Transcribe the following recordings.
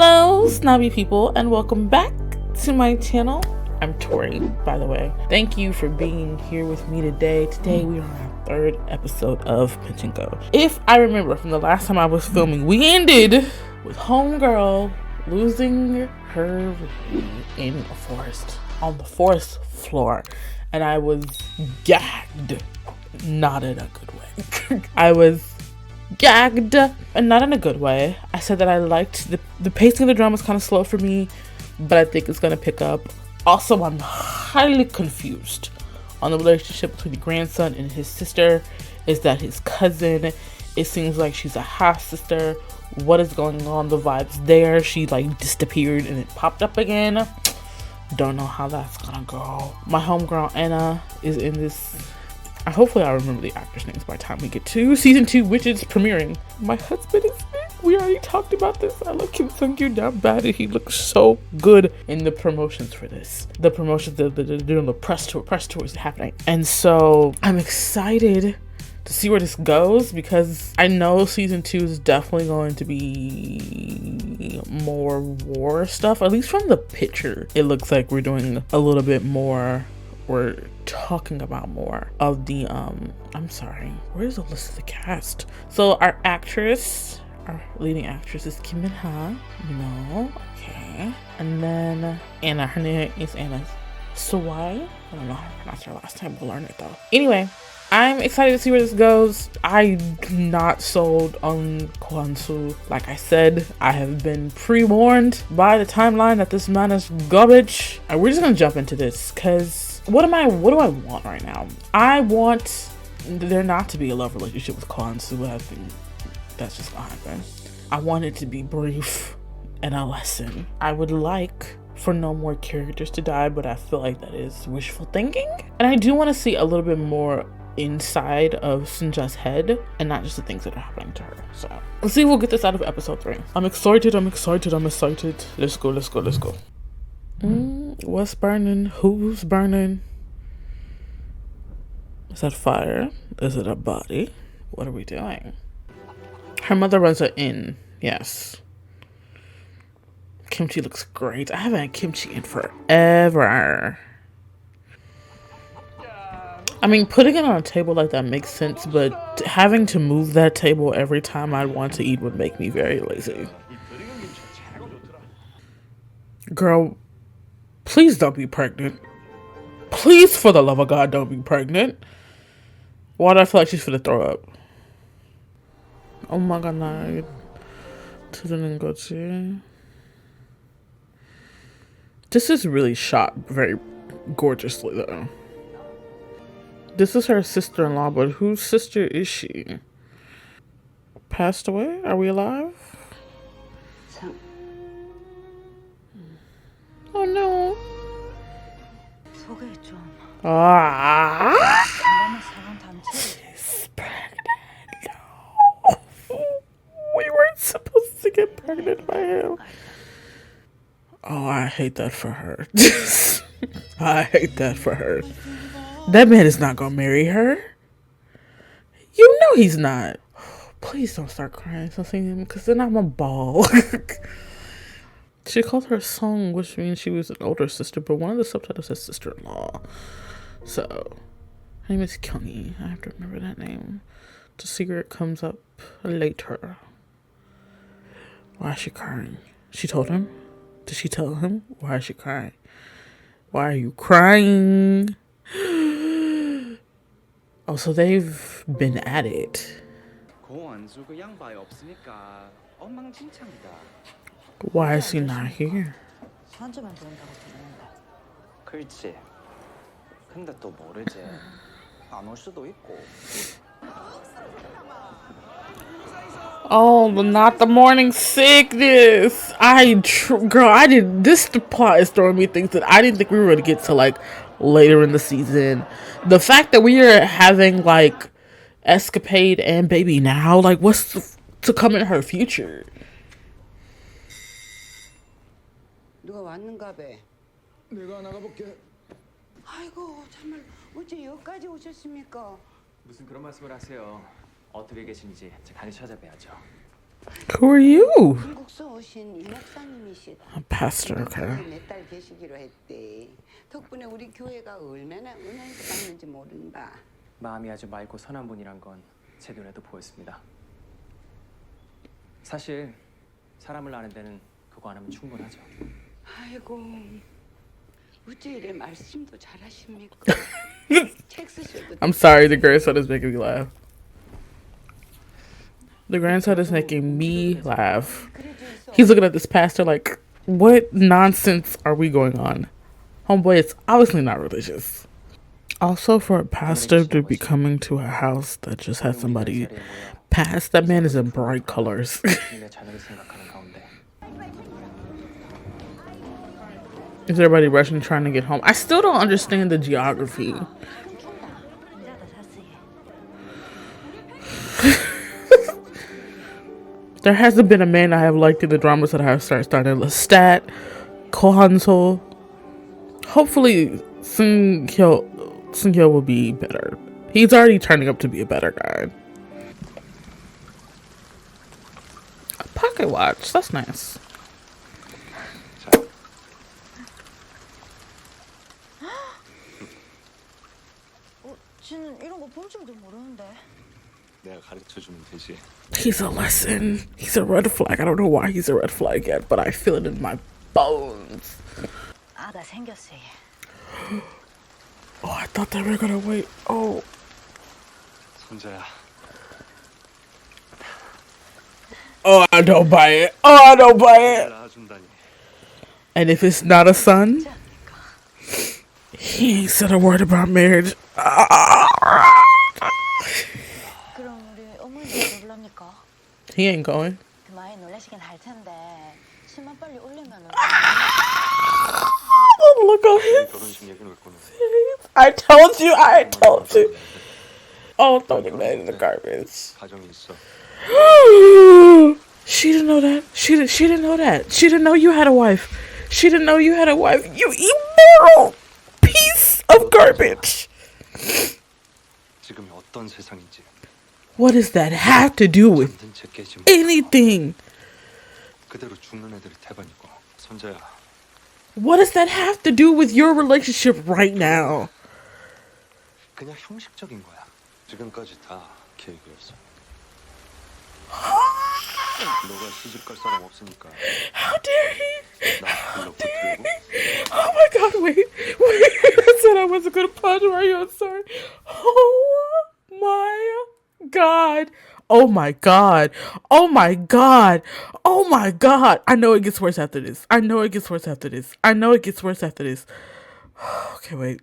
Hello, snobby people, and welcome back to my channel. I'm Tori, by the way. Thank you for being here with me today. Today we are on our third episode of Pachinko. If I remember from the last time I was filming, we ended with homegirl losing her ring in a forest, on the forest floor, and I was gagged, not in a good way. I was gagged, and not in a good way. I said that I liked the pacing of the drama is kind of slow for me, but I think it's gonna pick up. Also, I'm highly confused on the relationship between the grandson and his sister. Is that his cousin? It seems like she's a half sister. What is going on? The vibes there. She like disappeared and it popped up again. Don't know how that's gonna go. My homegirl Anna is in this. Hopefully I'll remember the actors' names by the time we get to season 2, which is premiering. My husband is there. We already talked about this. I love Kim Sung-kyu down bad, and he looks so good in the promotions for this. The promotions, they're doing the press tour is happening. And so I'm excited to see where this goes, because I know season 2 is definitely going to be more war stuff. At least from the picture, it looks like we're doing a little bit more. We're talking about more of the I'm sorry, where's the list of the cast? So our leading actress is Kim Min-ha, okay, and then Anna, her name is Anna Sawai. I don't know how to pronounce her last time, we'll learn it though. Anyway, I'm excited to see where this goes. I'm not sold on Kwon-soo. Like I said, I have been pre-warned by the timeline that this man is garbage. And we're just gonna jump into this, because what do I want right now? I want there not to be a love relationship with Kwon-soo. I think that's just gonna happen. I want it to be brief and a lesson. I would like for no more characters to die, but I feel like that is wishful thinking. And I do want to see a little bit more inside of Sunja's head and not just the things that are happening to her. So let's see if we'll get this out of episode 3. I'm excited. Let's go. What's burning? Who's burning? Is that fire? Is it a body? What are we doing? Her mother runs an inn. Yes. Kimchi looks great. I haven't had kimchi in forever. I mean, putting it on a table like that makes sense, but having to move that table every time I want to eat would make me very lazy. Girl, please don't be pregnant. Please, for the love of God, don't be pregnant. Why do I feel like she's finna throw up? Oh my God, no. This is really shot very gorgeously, though. This is her sister-in-law, but whose sister is she? Passed away? Are we alive? Oh no. She's pregnant. No. We weren't supposed to get pregnant by him. Oh, I hate that for her. I hate that for her. That man is not gonna marry her. You know he's not. Please don't start crying something, because then I'm a ball. She called her Song, which means she was an older sister, but one of the subtitles says sister-in-law. So, her name is Kyungi. I have to remember that name. The secret comes up later. Why is she crying? She told him? Did she tell him? Why is she crying? Why are you crying? Oh, so they've been at it. Why is he not here? Oh, not the morning sickness. This plot is throwing me things that I didn't think we were going to get to like later in the season. The fact that we are having like escapade and baby now, like what's to come in her future? 누가 왔는가 봐. 내가 나가볼게. 아이고 정말 어째 여기까지 오셨습니까? 무슨 그런 말씀을 하세요. 어떻게 계신지 가서 찾아뵈야죠. Who are you? 한국서 오신 이 목사님이시다. A pastor, okay. 몇달 계시기로 했대. 덕분에 우리 교회가 얼마나 은혜를 받는지 모른다. 마음이 아주 맑고 선한 분이란 건 제 눈에도 보였습니다. 사실 사람을 아는 데는 그거 안 하면 충분하죠. 아이고, 어째 이래 말씀도 잘하십니까? 책 쓰셔도 I'm sorry, the grandson is making me laugh. The grandson is making me laugh. He's looking at this pastor like, what nonsense are we going on? Homeboy, it's obviously not religious. Also, for a pastor to be coming to a house that just has somebody pass, that man is in bright colors. Is everybody rushing trying to get home? I still don't understand the geography. There hasn't been a man I have liked in the dramas that I have started. Lestat, Kohanso. Hopefully, Sung-hyo will be better. He's already turning up to be a better guy. A pocket watch. That's nice. 쟤는 이런 거 볼 줄도 모르는데. 내가 가르쳐주면 되지. He's a lesson. He's a red flag. I don't know why he's a red flag yet, but I feel it in my bones. 아가 생겼어. Oh, I thought they were gonna wait. Oh. 손자야. Oh, I don't buy it. Oh, I don't buy it. 낳아준다니. And if it's not a son, he ain't said a word about marriage. 그럼 우리 어머니도 놀랍니까? He ain't going. 그 많이 놀라시긴 할 텐데 신만 빨리 올리면은. Look at him. 결혼식 얘기는 왜 꺼내? I told you. I told you. Oh, throw your man in the garbage. 가정이 있어. She didn't know that. She didn't know that. She didn't know you had a wife. She didn't know you had a wife. You immoral piece of garbage. 지금이 어떤 세상인지. What does that have to do with 잠든 채 깨지 마. anything? 그대로 죽는 애들이 대반이고. 손자야. What does that have to do with your relationship right now? 그냥 형식적인 거야. 지금까지 다 계획이었어. 너가 시집 갈 사람 없으니까. How dare he? 나 불러 붙들고. Oh my god, wait. I said I wasn't gonna pause right here. I'm sorry. Oh my god. Oh my god. Oh my god. Oh my god. I know it gets worse after this. I know it gets worse after this. I know it gets worse after this. Okay, wait.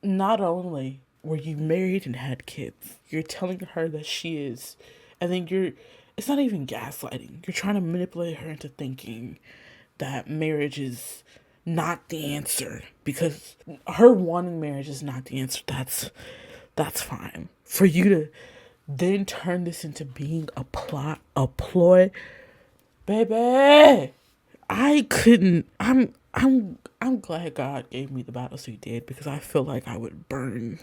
Not only were you married and had kids, you're telling her that she is, and then it's not even gaslighting. You're trying to manipulate her into thinking that marriage is not the answer, because her wanting marriage is not the answer. That's fine. For you to then turn this into being a plot, a ploy, baby, I couldn't. I'm glad God gave me the battles he did, because I feel like I would burn.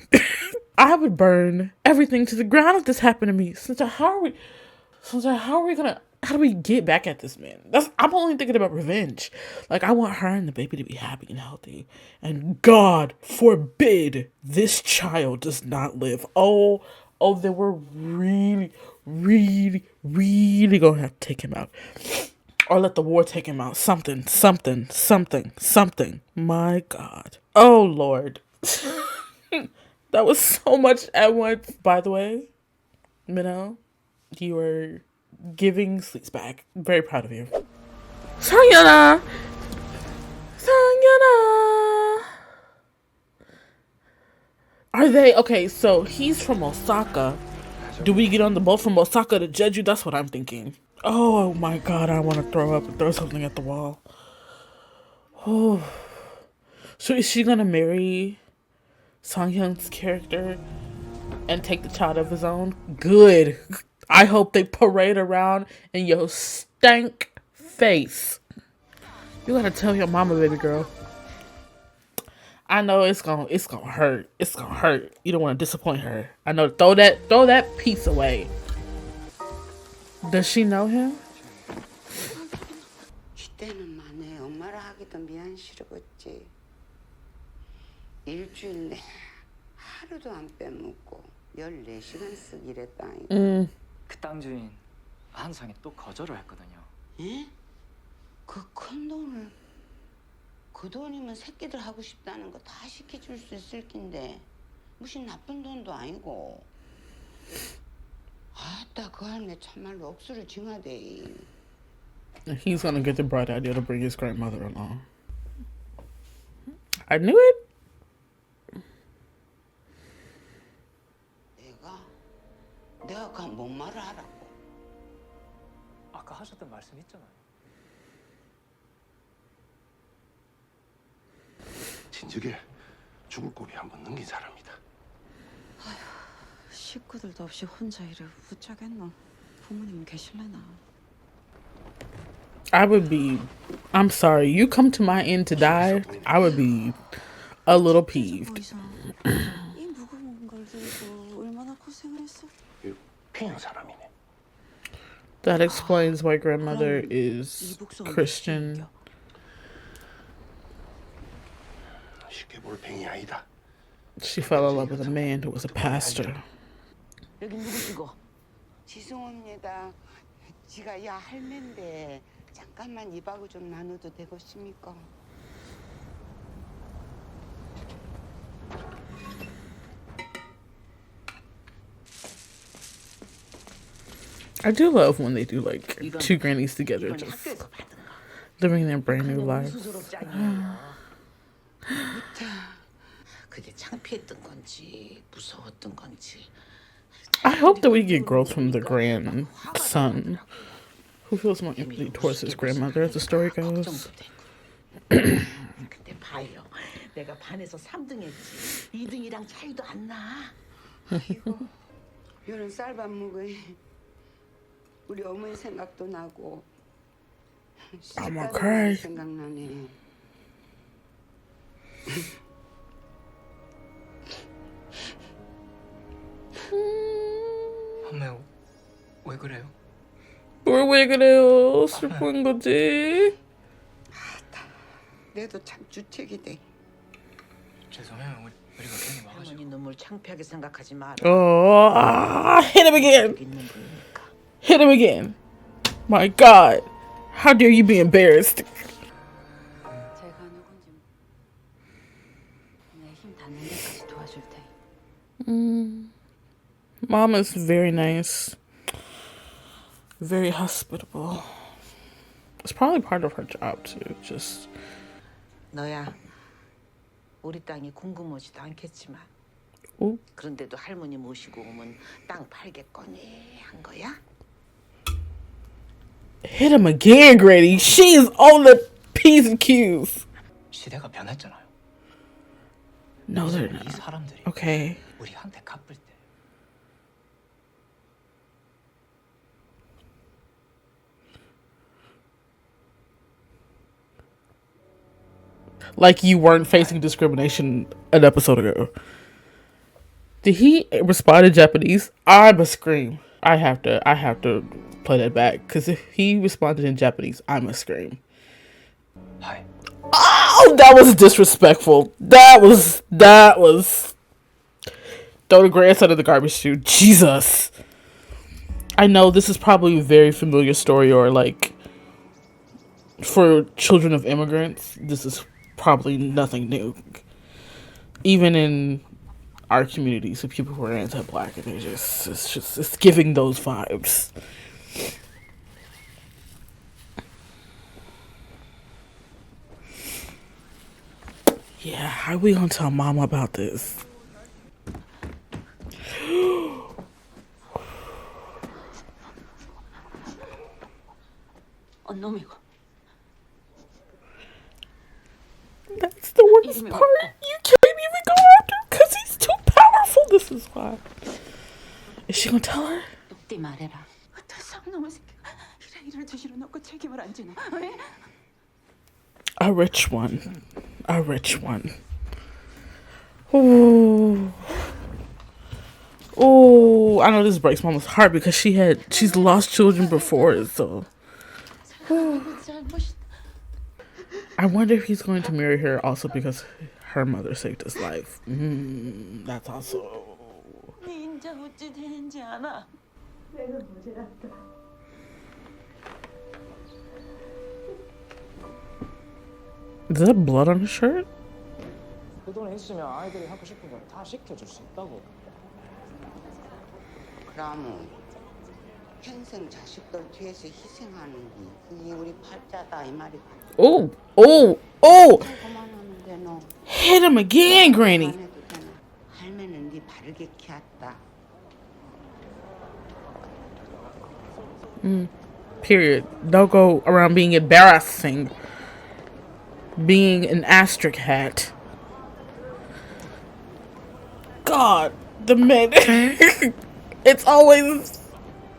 I would burn everything to the ground if this happened to me. Sunja, how do we get back at this man? I'm only thinking about revenge. Like, I want her and the baby to be happy and healthy. And God forbid this child does not live. Oh, then we're really, really, really gonna have to take him out. Or let the war take him out. Something. My God. Oh, Lord. That was so much at once. By the way, Minnow, you are giving sleeps back. I'm very proud of you. Sangyana! Are they... Okay, so he's from Osaka. Do we get on the boat from Osaka to Jeju? That's what I'm thinking. Oh my God, I want to throw up and throw something at the wall. Oh. So is she going to marry Sanghyun's character and take the child of his own? Good. I hope they parade around in your stank face. You gotta tell your mama, baby girl. I know it's gonna hurt. It's gonna hurt. You don't want to disappoint her. I know. Throw that piece away. Does she know him? 이때는 만에 엄마를 하기도 미안스러웠지. 일주일 내 하루도 안 빼먹고 14시간씩 일했다니까. 그 땅 주인 한상이 또 거절을 했거든요. 예? 그 큰 돈을 그 돈이면 새끼들 하고 싶다는 거 다 시켜줄 수 있을 낀데 무슨 나쁜 돈도 아니고. 아따 그 할매 참말로 억수를 징하대. He's gonna get the bright idea to bring his grandmother along. I knew it. 내가 그 뭔 말을 하라고. 아까 하셨던 말씀 있잖아요. 진즉에 죽을 고비 한번 넘긴 사람이다. 식구들도 없이 혼자 이래 웃자겠노. 부모님 계실래나. I would be. I'm sorry. You come to my end to die. I would be a little peeved. 이 무거운 걸 들고 얼마나 고생을 했어. 피는 사람이네. That explains why grandmother is Christian. 쉽게 볼 팽이 아니다. She fell in love with a man who was a pastor. 여기 누구시고? 지송합니다. 지가 야 할매인데 잠깐만 입하고 좀 나눠도 되겠습니까? I do love when they do like two grannies together, just living their brand new lives. 그게 창피했던 건지 무서웠던 건지. I hope that we get growth from the grandson, who feels more empathy towards his grandmother as the story goes. 근데 봐요. 내가 반에서 3등 했지. 2등이랑 차이도 안 나. 아이고. 요런 쌀밥 먹어. 우리 어머니 생각도 나고. I'm gonna cry. 생각나네. 엄마 왜 그래요? 왜 그래요? 슬픈 거지? 내도 참 주책이. 죄송해요. 우리가 괜히 와가지고. 할머니 눈물 창피하게 생각하지 마라. Oh, hit him again. 있는 분이니까. Hit him again. My God. How dare you be embarrassed? 제가 누군지 내 힘 닿는 데까지 도와줄 테니. Mom is very nice. Very hospitable. It's probably part of her job too. Just 너야. 우리 땅이 궁금하지도 않겠지만. 오? 그런데도 할머니 모시고 오면 땅 팔겠거니 한 거야? hit him again, Granny. She is on the P's and Q's. 시대가 변했잖아요. No, they're 이 not. 사람들이 Okay. 우리한테 갚을 때 Like you weren't facing discrimination an episode ago. Did he respond in Japanese? I must scream. I have to play that back because if he responded in Japanese, I must scream. 하이. Oh, that was disrespectful. That was throw the grandson in the garbage chute. Jesus. I know this is probably a very familiar story, or like for children of immigrants, this is probably nothing new. Even in our communities of people who are anti-black, and it's giving those vibes. Yeah, how are we gonna tell Mama about this? 언놈이고. That's the worst part. You can't even go after him because he's too powerful. This is why. Is she gonna tell her? 똑띠 말해라. 어떤 쌍놈의 새끼가 이를 저지러 놓고 책임을 안 지나? 왜? A rich one. A rich one. Ooh. Oh, I know this breaks mama's heart because she's lost children before, so. I wonder if he's going to marry her also because her mother saved his life. That's also. 네 인자 어찌 되는지 아나? Is that blood on his shirt? 그 돈이 있으면 아이들이 하고 싶은 거 다 시켜줄 수 있다고. 그럼 평생 자식들 뒤에서 희생하는 게 그게 우리 팔자다 이 말이다. Oh, oh, oh! 그만하는데 너 Hit him again, Granny. 안 해도 되나? 할매는 네 바르게 키웠다. Period. Don't go around being embarrassing. Being an asterisk hat. God, the men. It's always.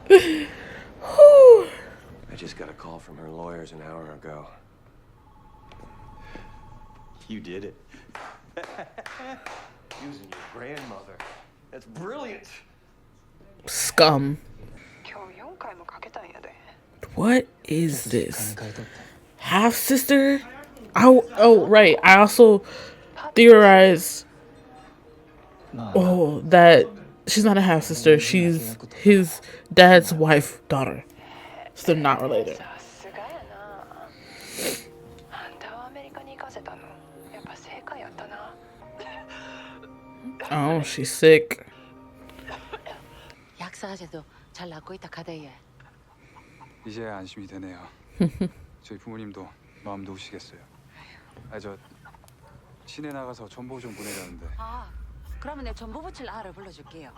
Whew. I just got a call from her lawyers an hour ago. You did it. Using your grandmother. That's brilliant. Scum. 겨우 4回もかけたんやで. What is this? Half sister? Oh, right. I also theorized that she's not a half sister. She's his dad's wife, daughter. So they're not related. さすがやな。あんたをアメリカに行かせたの。やっぱ正解やったな。 Oh, she's sick. 약사제도 잘 낫고 있다 카데이에. 이제 안심이 되네요. 저희 부모님도 마음 놓으시겠어요. 저 시내 나가서 전보 좀 보내려는데. 아, 그러면 내 전보부칠 아를 불러줄게요.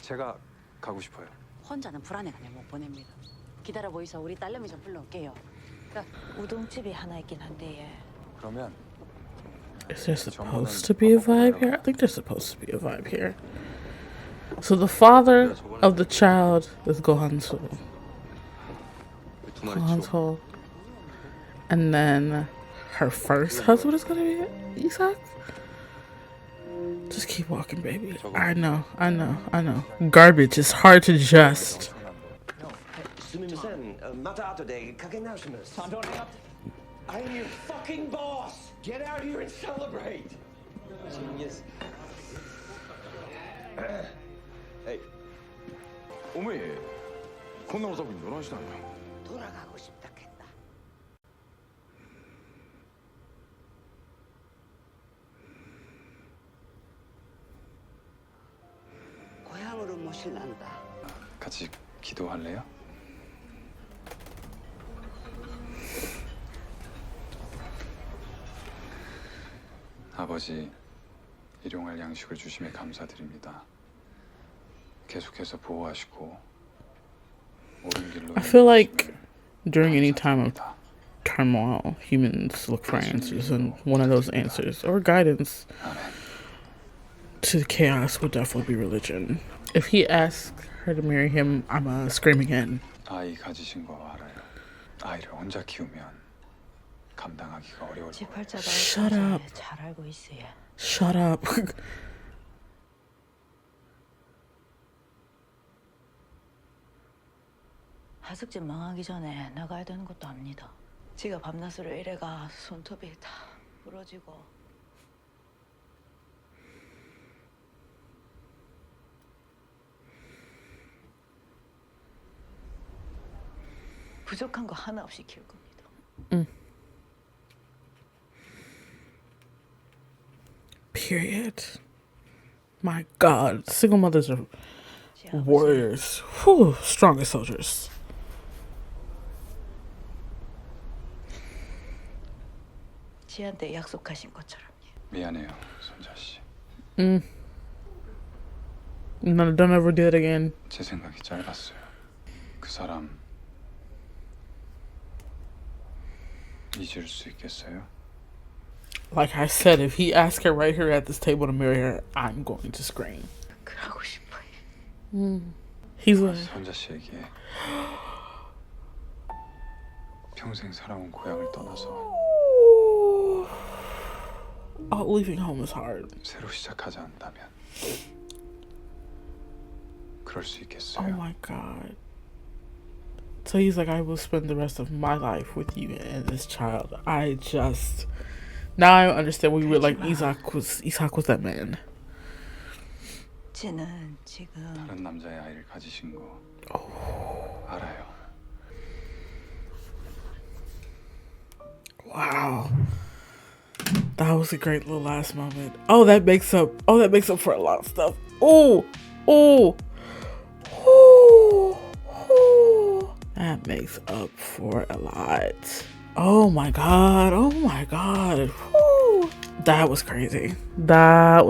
제가 가고 싶어요. 혼자는 불안해가지고 못 보냅니다. 기다려 보이소. 우리 딸내미 좀 불러올게요. 우동집이 하나 있긴 한데 예. 그러면 Is there supposed to be a vibe here? I think there's supposed to be a vibe here. So the father of the child is Gohanso. And then her first husband is gonna be Isak? Just keep walking, baby. I know. Garbage is hard to just. I'm your fucking boss. Get out here and celebrate. Genius. Hey. おめえこんな遅くにどないしたんや 돌아가고 싶다 했다. 고향으로 모실란다. 같이 기도할래요? 아버지, 일용할 양식을 주심에 감사드립니다. 계속해서 보호하시고 옳은 길로. I feel like during any time of turmoil, humans look for answers, and one of those answers or guidance to the chaos would definitely be religion. If he asks her to marry him, I'm gonna scream again. 아이 가지신 거 알아요. 아이를 혼자 키우면 감당하기가 어려울 거예요. Shut up. 잘 알고 있어요. Shut up. 하숙집 망하기 전에 나가야 되는 것도 압니다. 지가 밤낮으로 일해가 손톱이 다 부러지고. 부족한 거 하나 없이 키울 겁니다. Period. My God, single mothers are warriors. Whew, strongest soldiers. 지한테 약속하신 것처럼. 미안해요, 손자 씨. No, don't ever do it again. 제 생각이 짧았어요. 그 사람 잊을 수 있겠어요? Like I said, if he asks her right here at this table to marry her, I'm going to scream. 그러고 싶어요. He's like, 손자 씨에게 평생 살아온 고향을 떠나서 oh, leaving home is hard. 새로 시작하자 한다면 그럴 수 Oh 있겠어요? my god. So he's like, I will spend the rest of my life with you and this child. Now I understand we were like Isaac was that man. 쟤는 지금 다른 남자의 아이를 가지신 거 알아요. Wow. That was a great little last moment. Oh, that makes up for a lot of stuff. Oh. That makes up for a lot. Oh my god. Whew. That was crazy. That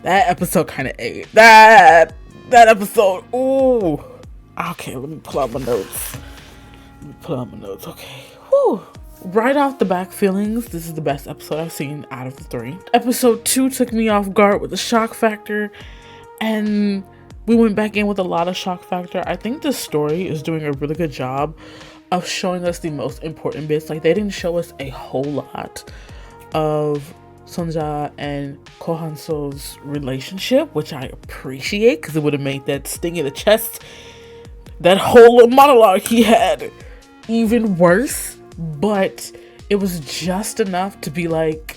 episode kind of ate. That episode. Ooh. Okay, let me pull out my notes. Okay. Whew. Right off the back feelings, this is the best episode I've seen out of the 3. Episode 2 took me off guard with the shock factor, and we went back in with a lot of shock factor. I think the story is doing a really good job of showing us the most important bits. Like, they didn't show us a whole lot of Sunja and Kohanso's relationship, which I appreciate because it would have made that sting in the chest, that whole monologue he had, even worse. But it was just enough to be like,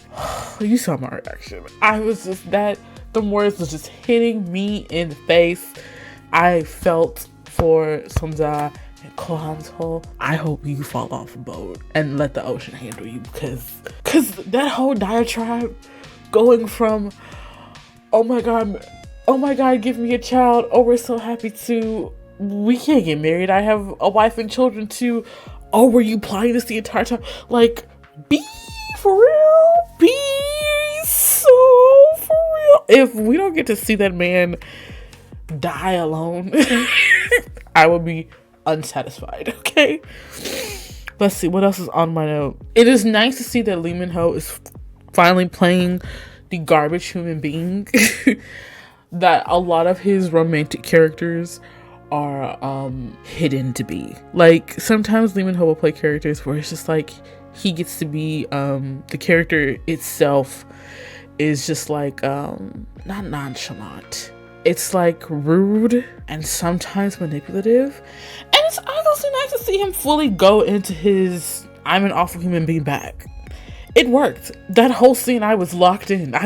you saw my reaction. I was just the words was just hitting me in the face. I felt for Sunja and Kohanso. I hope you fall off a boat and let the ocean handle you, because that whole diatribe going from, oh my god, give me a child, oh we're so happy to, we can't get married, I have a wife and children too, oh were you planning this the entire time? Like, be for real, be so for real. If we don't get to see that man die alone, I will be unsatisfied. Okay, let's see what else is on my note. It is nice to see that Lee Min-ho is finally playing the garbage human being that a lot of his romantic characters are hidden to be. Like, sometimes Lee Min-ho will play characters where it's just like he gets to be the character itself is just like not nonchalant, it's like rude and sometimes manipulative, and it's honestly nice to see him fully go into his I'm an awful human being back. It worked. That whole scene, I was locked in. I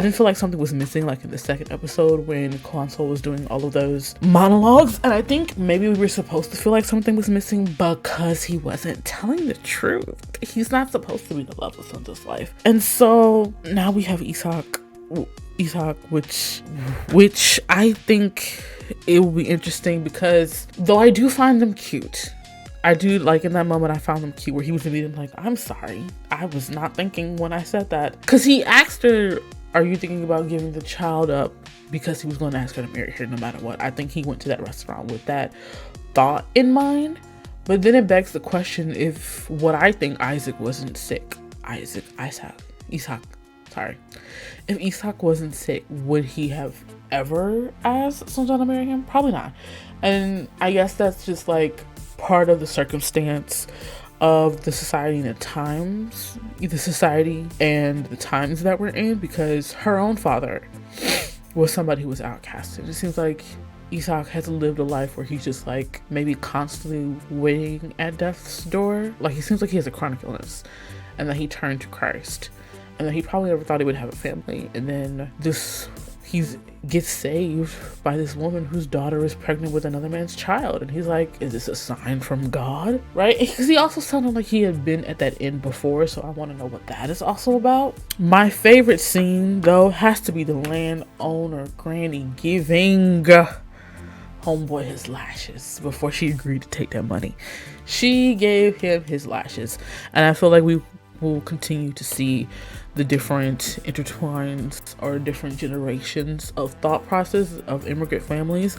didn't feel like something was missing, like in the second episode when Kwanso was doing all of those monologues. And I think maybe we were supposed to feel like something was missing because he wasn't telling the truth. He's not supposed to be the love of Sunja's life. And so now we have Isak, which I think it will be interesting, because though I do find them cute, I do, like, in that moment I found him cute where he was immediately like, I'm sorry, I was not thinking when I said that. Because he asked her, are you thinking about giving the child up? Because he was going to ask her to marry her no matter what. I think he went to that restaurant with that thought in mind. But then it begs the question, if what I think Isaac wasn't sick, If Isak wasn't sick, would he have ever asked Sunja to marry him? Probably not. And I guess that's just like part of the circumstance of the society and the times, the society and the times that we're in, because her own father was somebody who was outcasted. It seems like Isak has lived a life where he's just like maybe constantly waiting at death's door. Like, he seems like he has a chronic illness, and that he turned to Christ, and that he probably never thought he would have a family, and then he gets saved by this woman whose daughter is pregnant with another man's child, and he's like, is this a sign from God? Right? Because he also sounded like he had been at that end before, so I want to know what that is also about. My favorite scene though has to be the landowner granny giving homeboy his lashes before she agreed to take that money. She gave him his lashes, and I feel like we will continue to see the different intertwines or different generations of thought process of immigrant families,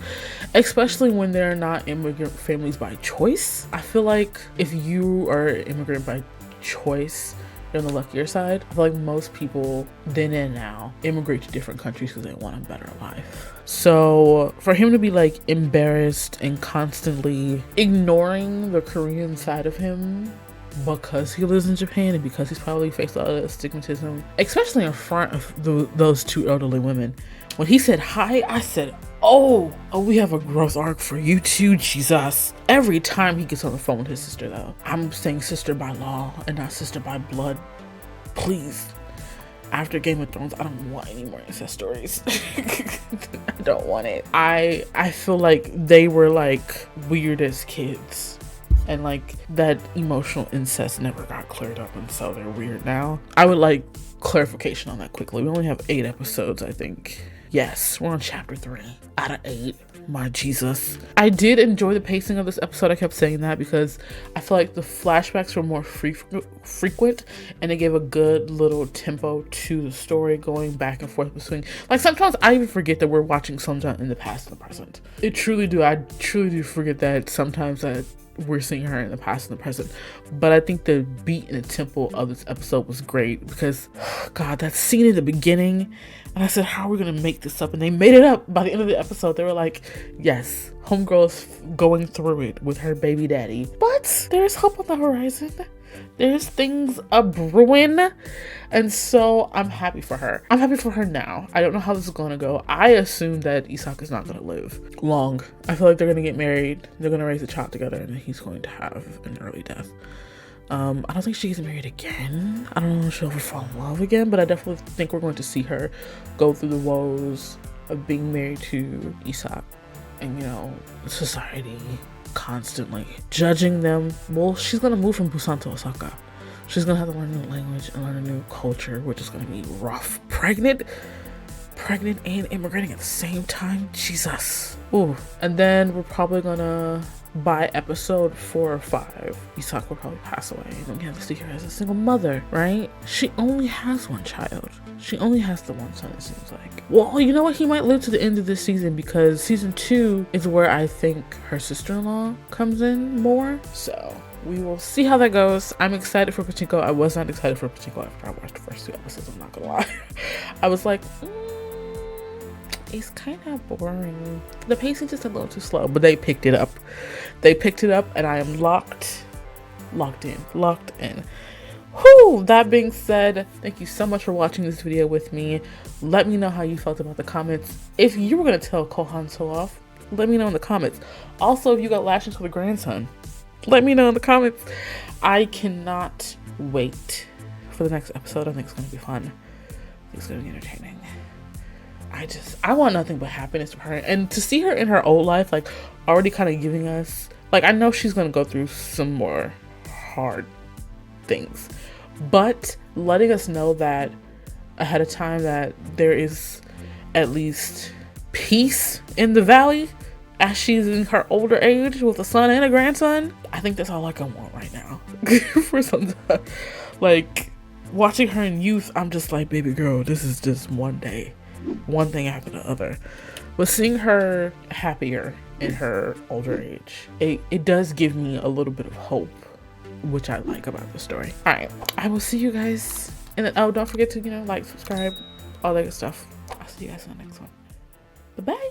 especially when they're not immigrant families by choice. I feel like if you are an immigrant by choice, you're on the luckier side. I feel like most people then and now immigrate to different countries because they want a better life. So for him to be like embarrassed and constantly ignoring the Korean side of him because he lives in Japan and because he's probably faced a lot of stigmatism, especially in front of those two elderly women. When he said hi, I said, oh, we have a growth arc for you too, Jesus. Every time he gets on the phone with his sister though, I'm saying sister by law and not sister by blood. Please. After Game of Thrones, I don't want any more incest stories. I don't want it. I feel like they were like weird as kids. And like that emotional incest never got cleared up, and so they're weird now. I would like clarification on that quickly. We only have 8 episodes, I think. Yes, we're on chapter 3 out of 8. My Jesus. I did enjoy the pacing of this episode. I kept saying that because I feel like the flashbacks were more frequent and it gave a good little tempo to the story, going back and forth between, like, sometimes I even forget that we're watching Sunja in the past and the present. I truly do forget that sometimes that we're seeing her in the past and the present. But I think the beat and the tempo of this episode was great because, God, that scene in the beginning, and I said, how are we gonna make this up? And they made it up by the end of the episode. They were like, yes, homegirl is going through it with her baby daddy, but there's hope on the horizon. There's things a-brewing, and so I'm happy for her. I'm happy for her now. I don't know how this is gonna go. I assume that Isak is not gonna live long. I feel like they're gonna get married, they're gonna raise a child together, and he's going to have an early death. I don't think she gets married again. I don't know if she'll ever fall in love again, but I definitely think we're going to see her go through the woes of being married to Isak and, you know, society constantly judging them. Well, she's gonna move from Busan to Osaka. She's gonna have to learn a new language and learn a new culture, which is gonna be rough. Pregnant and immigrating at the same time. Jesus. Ooh. And then we're probably gonna, by episode 4 or 5, Isak will probably pass away, and then we have to see her as a single mother, right? She only has one child. She only has the one son, it seems like. Well, you know what? He might live to the end of this season because season 2 is where I think her sister-in-law comes in more. So we will see how that goes. I'm excited for Pachinko. I was not excited for Pachinko after I watched the first 2 episodes, I'm not gonna lie. I was like, it's kind of boring. The pacing just a little too slow, but they picked it up. And I am locked in. Whew, that being said, thank you so much for watching this video with me. Let me know how you felt about the comments. If you were gonna tell Kohan so off, let me know in the comments. Also, if you got lashed into the grandson, let me know in the comments. I cannot wait for the next episode. I think it's gonna be fun. I think it's gonna be entertaining. I want nothing but happiness for her, and to see her in her old life, like already kind of giving us, like, I know she's gonna go through some more hard things, but letting us know that ahead of time that there is at least peace in the valley as she's in her older age with a son and a grandson. I think that's all I can want right now for some time. Like, watching her in youth, I'm just like, baby girl, this is just one day, one thing after the other. But seeing her happier in her older age, it does give me a little bit of hope, which I like about the story. All right, I will see you guys in the, oh, don't forget to, you know, like, subscribe, all that good stuff. I'll see you guys in the next one. Bye-bye.